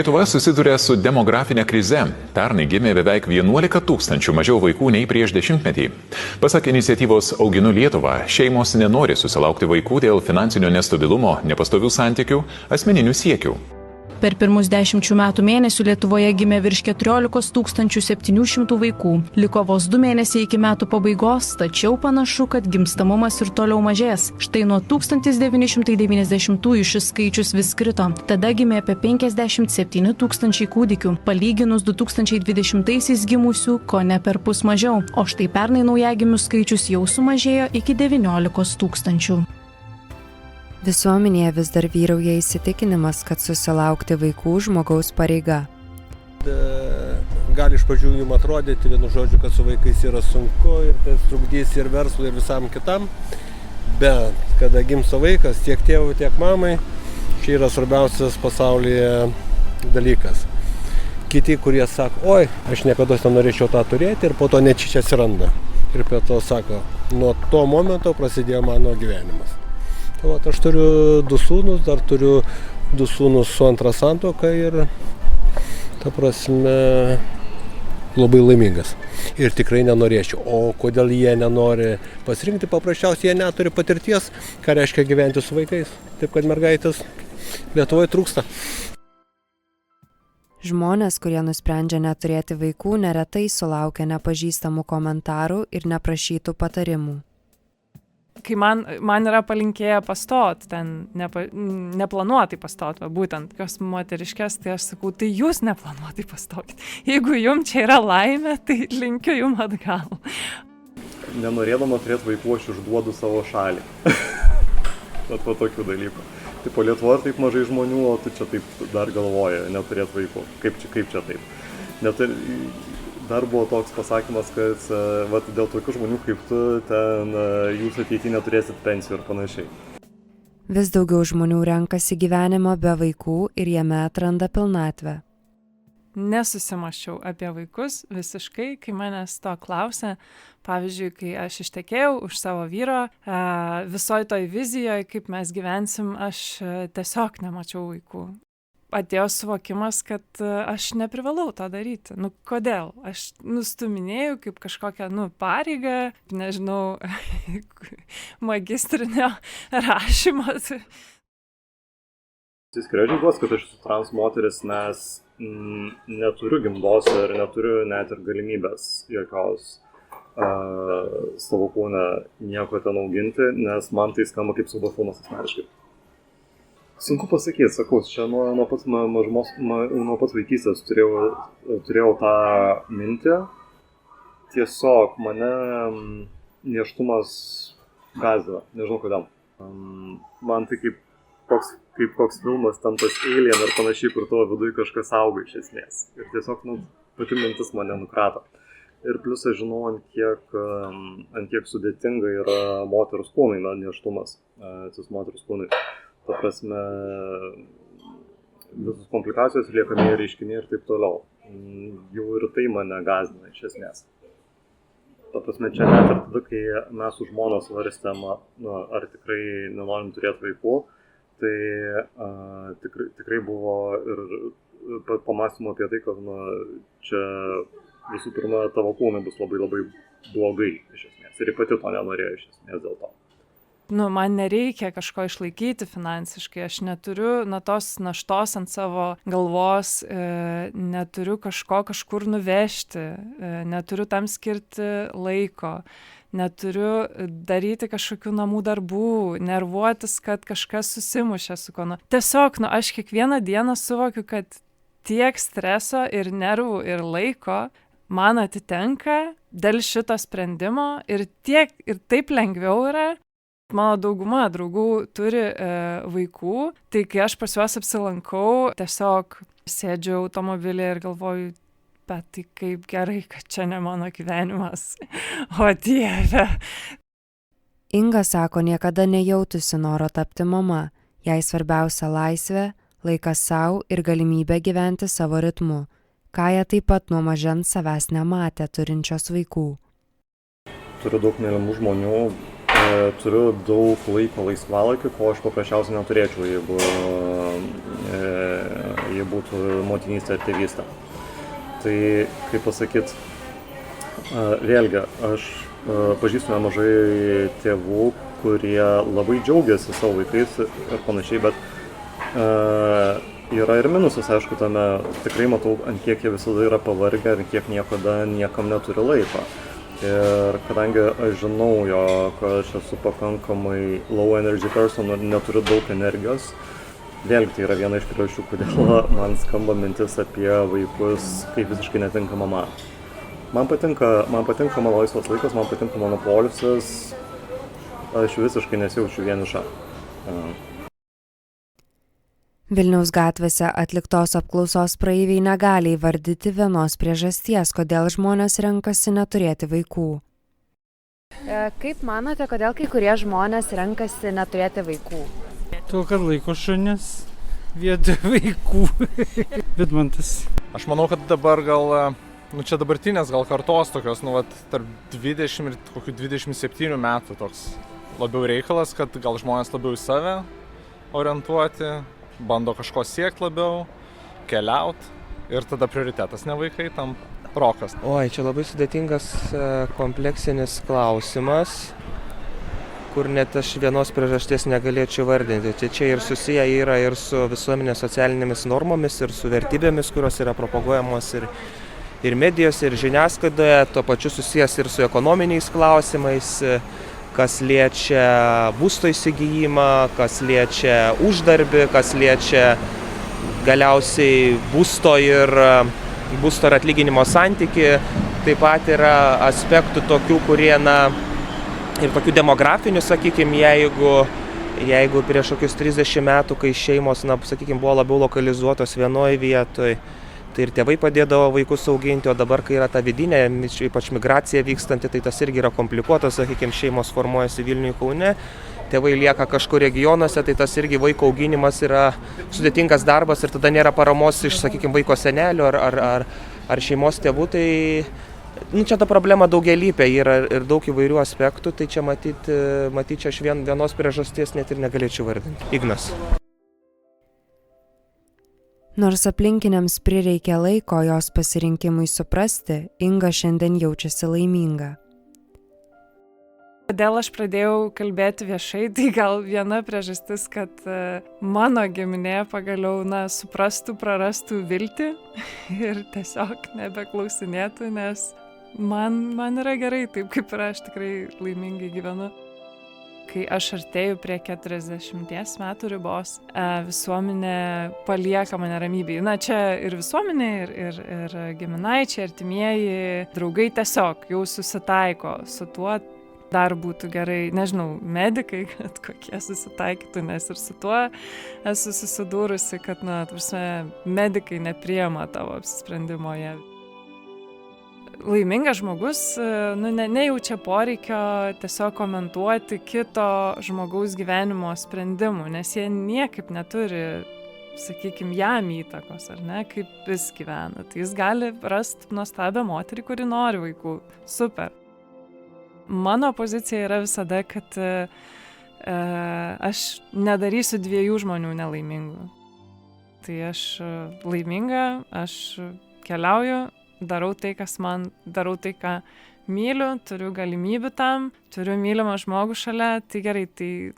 Lietuva susiduria su demografinė krize. Pernai gimė beveik 11 tūkstančių mažiau vaikų nei prieš dešimtmetį. Pasak iniciatyvos Auginu Lietuvą, šeimos nenori susilaukti vaikų dėl finansinio nestabilumo, nepastovių santykių, asmeninių siekių. Per pirmus 10 metų mėnesių Lietuvoje gimė virš 14 700 vaikų. Liko vos 2 mėnesiai iki metų pabaigos, tačiau panašu, kad gimstamumas ir toliau mažės. Štai nuo 1990-ųjų šis skaičius vis krito. Tada gimė apie 57 tūkstančiai kūdikių, palyginus 2020-aisiais gimusių kone per pus mažiau. O štai pernai naujagimių skaičius jau sumažėjo iki 19 tūkstančių. Visuomenėje vis dar vyrauja įsitikinimas, kad susilaukti vaikų žmogaus pareiga. Gali iš pradžių jums atrodyti, vienu žodžiu, kad su vaikais yra sunku ir tai trukdys ir verslui ir visam kitam. Bet kada gimsta vaikas, tiek tėvui, tiek mamai, čia yra svarbiausias pasaulyje dalykas. Kiti, kurie sako, oi, aš niekada nenorėčiau tą turėti ir po to nečičia atsiranda. Ir prie to sako, nuo to momento prasidėjo mano gyvenimas. Tai aš turiu 2 sūnus, dar turiu 2 sūnus su antra santuoka ir, ta prasme, labai laimingas. Ir tikrai nenorėčiau. O kodėl jie nenori pasirinkti, paprasčiausiai jie neturi patirties, ką reiškia gyventi su vaikais. Taip kad mergaitės Lietuvoje trūksta. Žmonės, kurie nusprendžia neturėti vaikų, neretai sulaukia nepažįstamų komentarų ir neprašytų patarimų. Kai man yra palinkėję pastot, ten neplanuotai pastot, būtent kas moteriškės, tai aš sakau, tai jūs neplanuotai pastokit. Jeigu jums čia yra laimė, tai linkiu jums atgal. Nenorėdama turėti vaikų, aš išduodu savo šalį. Bet po tokių dalykų. Tai po Lietuvoje taip mažai žmonių, o tu čia taip dar galvoji, neturėti vaikų. Kaip čia taip? Dar buvo toks pasakymas, kad dėl tokių žmonių kaip tu, ten jūs ateityje neturėsit pensijų ir panašiai. Vis daugiau žmonių renkasi gyvenimą be vaikų ir jame atranda pilnatvę. Nesusimąsčiau apie vaikus visiškai, kai manęs to klausė. Pavyzdžiui, kai aš ištekėjau už savo vyro, visoj toj vizijoje, kaip mes gyvensim, aš tiesiog nemačiau vaikų. Atėjo suvokimas, kad aš neprivalau to daryti. Kodėl? Aš nustuminėjau kaip kažkokią, pareigą, nežinau, magistrinio rašymo. Įsiskiria džiaugiuosi, kad aš esu trans moteris, nes neturiu gimdos ir neturiu net ir galimybės jokios savo kūną nieko ten auginti, nes man tai skamba kaip siaubo filmas asmeniškai. Sunku pasakyti, sakau, čia nuo pats vaikystės turėjau tą mintį. Tiesiog mane nėštumas gąsdina, nežinau kodėl. Man tai kaip koks filmas, ten tas Alien ar panašiai, kur tavo viduje kažkas auga iš esmės. Ir tiesiog pati mintis mane nukrato. Ir plius aš žinau, ant kiek sudėtinga yra moters kūnai, nėštumas, cis-moters kūnai. Ta prasme, visos komplikacijos, liekamieji reiškiniai ir taip toliau. Jau ir tai mane gąsdina iš esmės. Ta prasme, čia net ir tada, kai mes su žmona svarstėm, ar tikrai nenorim turėti vaikų, tai tikrai buvo ir pamąstymo apie tai, kad čia visų pirma tavo kūnai bus labai labai blogai iš esmės. Ir pati to nenorėjo iš esmės dėl to. Man nereikia kažko išlaikyti finansiškai, aš neturiu tos naštos ant savo galvos, neturiu kažko kažkur nuvežti, neturiu tam skirti laiko, neturiu daryti kažkokių namų darbų, nervuotis, kad kažkas susimušė su kuo. Tiesiog, aš kiekvieną dieną suvokiu, kad tiek streso ir nervų ir laiko man atitenka dėl šito sprendimo ir taip lengviau yra. Mano dauguma draugų turi vaikų, tai kai aš pas juos apsilankau, tiesiog sėdžiu automobilyje ir galvoju, bet tai kaip gerai, kad čia ne mano gyvenimas. O Dieve. Inga sako, niekada nejautusi noro tapti mama. Jai svarbiausia laisvė, laikas savo ir galimybė gyventi savo ritmu. Kaja taip pat nuo mažens savęs nematė turinčios vaikų. Turiu daug mylimų žmonių. Turiu daug laiko laisvalaikio, ko aš paprasčiausiai neturėčiau, jeigu būtų motinystė ar tėvystė. Tai, kaip pasakyt, vėlgi, aš pažįstu nemažai tėvų, kurie labai džiaugiasi savo vaikais ir panašiai, bet yra ir minusas, aišku, tame tikrai matau, ant kiek jie visada yra pavargę ir kiek niekada niekam neturi laiko. Ir kadangi aš žinau, jog aš esu pakankamai low energy person, neturiu daug energijos, vėlgi tai yra viena iš priežasčių, kodėl man skamba mintis apie vaikus kaip visiškai netinkama man. Man patinka mano laisvas laikas, man patinka mano poilsis, aš visiškai nesijaučiu vieniša. Vilniaus gatvėse atliktos apklausos praeiviai negali įvardyti vienos priežasties, kodėl žmonės renkasi neturėti vaikų. Kaip manote, kodėl kai kurie žmonės renkasi neturėti vaikų? Tuo, kad laiko šunis vietoj vaikų. Vidmantas. Aš manau, kad dabar gal, čia dabartinės gal kartos tokios, tarp 20 ir kokių 27 metų toks labiau reikalas, kad gal žmonės labiau į save orientuoti, bando kažko siekti labiau, keliauti ir tada prioritetas ne vaikai, tam rokas. Oi, čia labai sudėtingas kompleksinis klausimas, kur net aš vienos priežasties negalėčiau vardinti. Tai čia ir susiję yra ir su visuomenės socialinėmis normomis, ir su vertybėmis, kurios yra propaguojamos ir medijose, ir žiniasklaidoje, tuo pačiu susijęs ir su ekonominiais klausimais, kas liečia būsto įsigijimą, kas liečia uždarbį, kas liečia galiausiai būsto ir atlyginimo santykį. Taip pat yra aspektų tokių, kurie, ir tokių demografinių, sakykime, jeigu prieš kokius 30 metų, kai šeimos, buvo labiau lokalizuotos vienoje vietoje, tai ir tėvai padėdavo vaikus auginti, o dabar, kai yra ta vidinė, ypač migracija vykstanti, tai tas irgi yra komplikuotas, sakykime, šeimos formuojasi Vilniuje, Kaune, tėvai lieka kažkur regionuose, tai tas irgi vaiko auginimas yra sudėtingas darbas ir tada nėra paramos iš, sakykime, vaiko senelių ar šeimos tėvų, tai čia ta problema daugialypė, yra ir daug įvairių aspektų, tai čia matyti aš vienos priežasties net ir negalėčiau vardinti. Ignas. Nors aplinkiniams prireikė laiko jos pasirinkimui suprasti, Inga šiandien jaučiasi laiminga. Kodėl aš pradėjau kalbėti viešai, tai gal viena priežastis, kad mano giminė pagaliau suprastų, prarastų viltį ir tiesiog nebeklausinėtų, nes man yra gerai taip, kaip ir aš tikrai laimingai gyvenu. Kai aš artėju prie 40 metų ribos, visuomenė palieka mane ramybėj. Čia ir visuomenė, ir giminaičiai, artimieji, draugai tiesiog jau susitaiko su tuo. Dar būtų gerai, nežinau, medikai, kad kokie susitaikytų, nes ir su tuo esu susidūrusi, kad, medikai nepriima tavo apsisprendimo. Laimingas žmogus nejaučia poreikio tiesiog komentuoti kito žmogaus gyvenimo sprendimų, nes jie niekaip neturi, sakykime, jam įtakos, ar ne, kaip jis gyvena. Tai jis gali rasti nuostabią moterį, kuri nori vaikų. Super. Mano pozicija yra visada, kad aš nedarysiu dviejų žmonių nelaimingų. Tai aš laiminga, aš keliauju, darau tai, darau tai, ką myliu, turiu galimybių tam, turiu mylimą žmogų šalia, tai gerai, tai,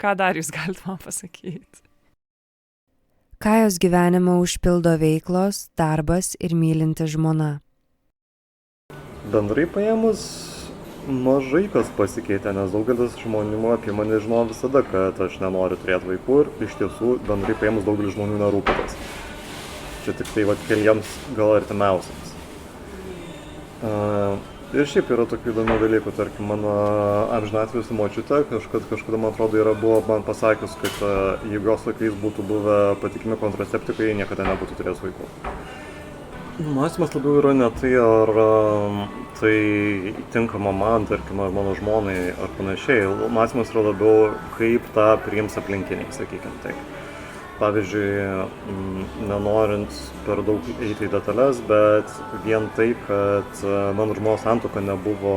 ką dar jūs galite man pasakyti? Kajos gyvenimą užpildo veiklos, darbas ir mylinti žmona. Bendrai paėmus, mažai kas pasikeitė, nes daugelis žmonių apie mane žino visada, kad aš nenoriu turėti vaikų ir iš tiesų bendrai paėmus daugelis žmonių nerūpėtas. Čia tik tai keliems gal artimiausiams. Ir šiaip yra tokių įdomių dalykų, tarkim, mano amžinatilsį močiutė kažkada, man atrodo, buvo man pasakius, kad jeigu jos laikais būtų buvę patikimi kontraceptikai, niekada nebūtų turėjęs vaikų. Mąstymas labiau yra ne tai, ar tai tinkama man, tarkim, ar mano žmonai, ar panašiai. Mąstymas yra labiau, kaip tą priims aplinkiniai, sakykime taip. Pavyzdžiui, nenorint per daug eiti į detalės, bet vien tai, kad mano žmonos santuoka nebuvo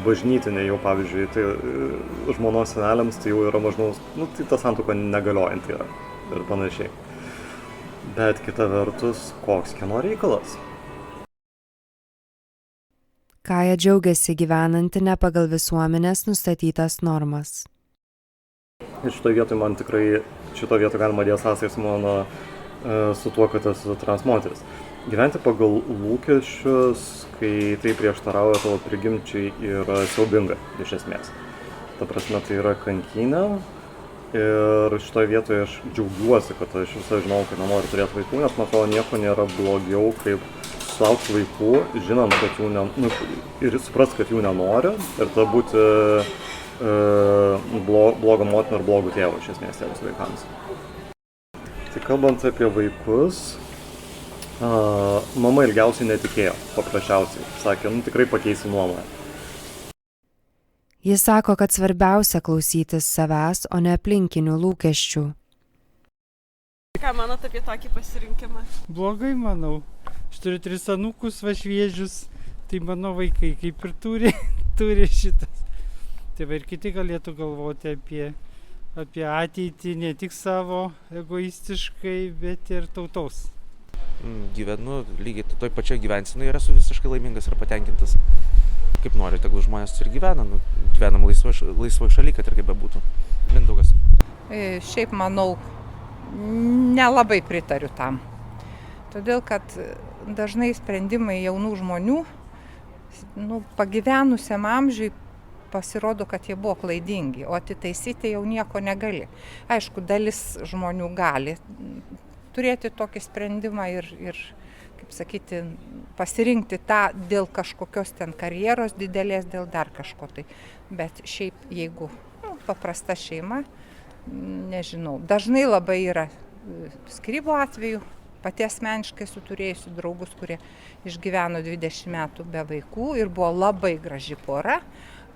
bažnytinė jau, pavyzdžiui, tai žmonos seneliams tai jau yra maždaug, tai ta santuoka negaliojanti yra ir panašiai. Bet kita vertus, koks kieno reikalas? Kaja džiaugiasi gyvenanti ne pagal visuomenės nustatytas normas. Ir šitoje vietoje man tikrai, šitoje vietoje galima dėti sąsajas mano su tuo, kad esu transmoteris. Gyventi pagal lūkesčius, kai tai prieštarauja tavo prigimčiai, yra siaubinga, iš esmės. Ta prasme, tai yra kankynė. Ir šitoje vietoje aš džiaugiuosi, kad aš visą žinau, kad nenoriu turėti vaikų, nes man atrodo nieko nėra blogiau, kaip sulaukti vaikų, žinant, kad jų ir suprast, kad jų nenori, ir tada būti blogo motiną ir blogų tėvų, iš esmės, tėvus vaikams. Tai kalbant apie vaikus, mama ilgiausiai netikėjo, paprasčiausiai. Sakė, tikrai pakeisi nuomonę. Jis sako, kad svarbiausia klausytis savęs, o ne aplinkinių lūkesčių. Ką manot apie tokį pasirinkimą? Blogai, manau. Aš turiu 3 anūkus šviežius, tai mano vaikai kaip ir turi šitas. Tai ir kiti galėtų galvoti apie ateitį, ne tik savo egoistiškai, bet ir tautos. Gyvenu lygiai toj pačioj gyvensenai ir esu visiškai laimingas ir patenkintas. Kaip nori, tegul žmonės ir gyvena. Gyvenam laisvoj šaly, kad ir kaip bebūtų. Mindaugas. Šiaip manau, nelabai pritariu tam. Todėl, kad dažnai sprendimai jaunų žmonių, pagyvenusiam amžiui, pasirodo, kad jie buvo klaidingi, o atitaisyti jau nieko negali. Aišku, dalis žmonių gali turėti tokį sprendimą ir kaip sakyti, pasirinkti tą dėl kažkokios ten karjeros didelės, dėl dar kažko tai. Bet šiaip, jeigu paprasta šeima, nežinau, dažnai labai yra skyrybų atveju. Pati asmeniškai esu turėjusi draugus, kurie išgyveno 20 metų be vaikų ir buvo labai graži pora.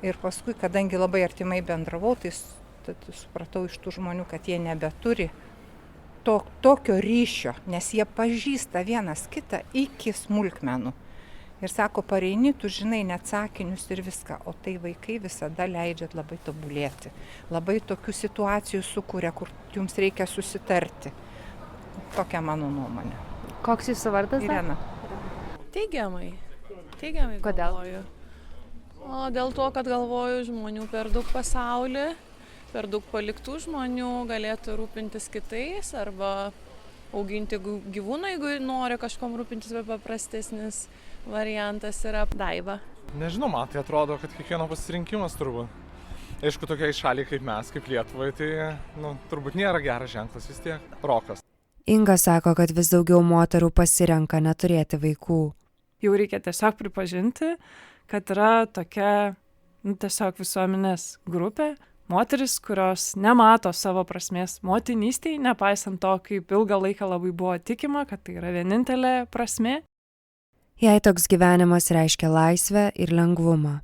Ir paskui, kadangi labai artimai bendravau, tai supratau iš tų žmonių, kad jie nebeturi tokio ryšio, nes jie pažįsta vienas kitą iki smulkmenų. Ir sako, pareini, tu žinai net sakinius ir viską, o tai vaikai visada leidžia labai tobulėti. Labai tokių situacijų sukuria, kur jums reikia susitarti. Tokia mano nuomonė. Koks jūsų vardas? Irena. Teigiamai. Kodėl? Galvoju. O dėl to, kad galvoju, žmonių per daug pasauly, per daug paliktų žmonių galėtų rūpintis kitais arba auginti gyvūną, jeigu nori kažkom rūpintis, bet paprastesnis variantas yra Daiva. Nežinau, man tai atrodo, kad kiekvieno pasirinkimas turbūt. Aišku, tokiai šaliai kaip mes, kaip Lietuvai, tai turbūt nėra geras ženklas vis tiek. Rokas. Inga sako, kad vis daugiau moterų pasirenka neturėti vaikų. Jau reikia tiesiog pripažinti, kad yra tokia tiesiog visuomenės grupė, moteris, kurios nemato savo prasmės motinystėje, nepaisant to, kaip ilgą laiką labai buvo tikima, kad tai yra vienintelė prasmė. Jei toks gyvenimas reiškia laisvę ir lengvumą.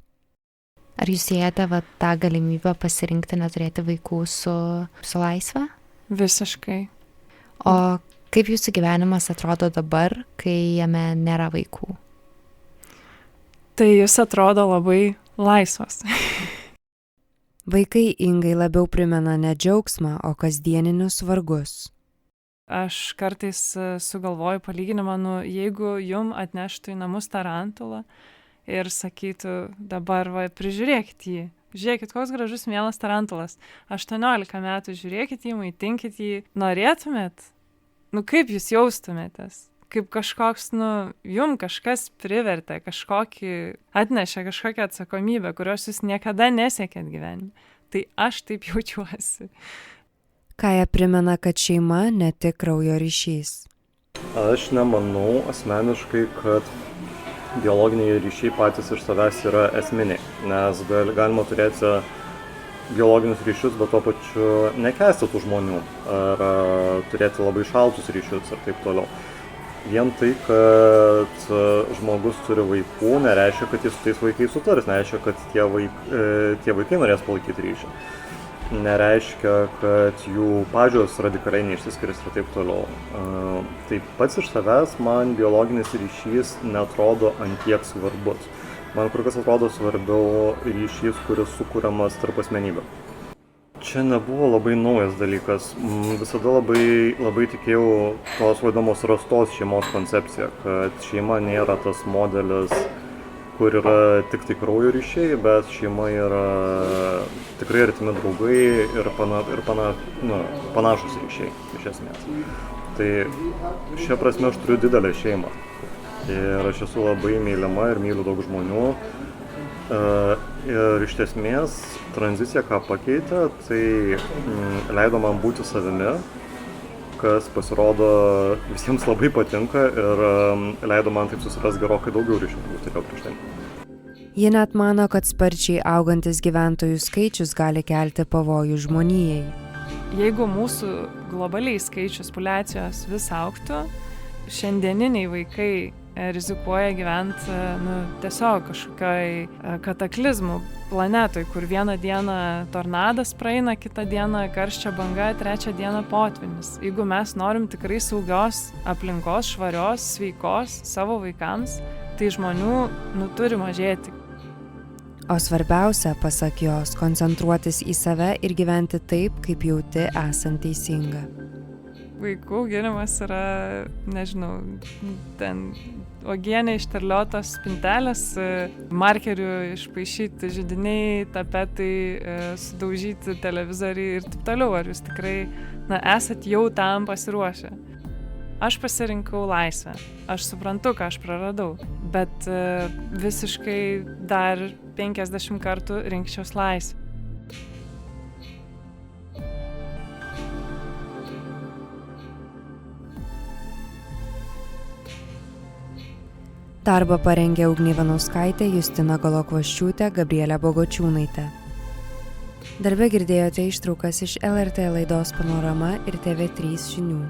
Ar jūs siejate tą galimybę pasirinkti neturėti vaikų su laisve? Visiškai. O kaip jūsų gyvenimas atrodo dabar, kai jame nėra vaikų? Tai jis atrodo labai laisvas. Vaikai Ingai labiau primena ne džiaugsmą, o kasdieninius vargus. Aš kartais sugalvoju palyginimą, jeigu jum atneštų į namus tarantulą ir sakytų, dabar prižiūrėkit jį. Žiūrėkit, koks gražus mielas tarantulas. 18 metų žiūrėkit jį, maitinkit jį. Norėtumėt? Kaip jūs jaustumėtės? Kaip kažkoks, jum kažkas privertė, atnešė kažkokią atsakomybę, kurios jūs niekada nesiekėt gyvenime. Tai aš taip jaučiuosi. Kaja primena, kad šeima ne tik kraujo ryšys. Aš nemanau asmeniškai, kad biologiniai ryšiai patys iš savęs yra esminiai, nes galima turėti biologinius ryšius, bet tuo pačiu nekęsti tų žmonių, ar turėti labai šaltus ryšius ir taip toliau. Vien tai, kad žmogus turi vaikų, nereiškia, kad jis su tais vaikais sutars, nereiškia, kad tie vaikai norės palaikyti ryšį. Nereiškia, kad jų pažiūros radikaliai neišsiskirs ir taip toliau. Taip pats iš savęs man biologinis ryšys neatrodo antiek svarbus. Man kur kas atrodo svarbiau ryšys, kuris sukūriamas tarp asmenybių. čia nebuvo labai naujas dalykas. Visada labai tikėjau tos vadinamos rastos šeimos koncepcija, kad šeima nėra tas modelis, kur yra tik tai kraujo ryšiai, bet šeima yra tikrai artimi draugai ir panašus ryšiai iš esmės. Tai šia prasme aš turiu didelę šeimą ir aš esu labai mylima ir myliu daug žmonių. Ir iš esmės tranzicija, ką pakeitė, tai leido man būti savimi, kas pasirodo visiems labai patinka ir leido man taip susiras gerokai daugiau ryšių, negu turėjau prieš tai. Ji net mano, kad sparčiai augantis gyventojų skaičius gali kelti pavojų žmonijai. Jeigu mūsų globaliai skaičius populiacijos vis augtų, šiandieniniai vaikai rizikuoja gyventi tiesiog kažkokioj kataklizmų planetoj, kur vieną dieną tornadas praeina, kitą dieną karščio banga, trečią dieną potvynis. Jeigu mes norim tikrai saugios aplinkos, švarios, sveikos savo vaikams, tai žmonių turi mažėti. O svarbiausia, pasak jos, koncentruotis į save ir gyventi taip, kaip jauti esant teisinga. Vaikų auginimas yra, nežinau, ten uogienė išterliotos spintelės, markerių išpaišyti židiniai, tapetai, sudaužyti televizoriai ir taip toliau. Ar jūs tikrai esat jau tam pasiruošę? Aš pasirinkau laisvę. Aš suprantu, ką aš praradau, bet visiškai dar 50 kartų rinkčiaus laisvę. Darbą parengė Ugnė Ivanauskaitė, Justina Golokvaščiūtė, Gabrielė Bogočiūnaitė. Darbe girdėjote ištraukas iš LRT laidos Panorama ir TV3 žinių.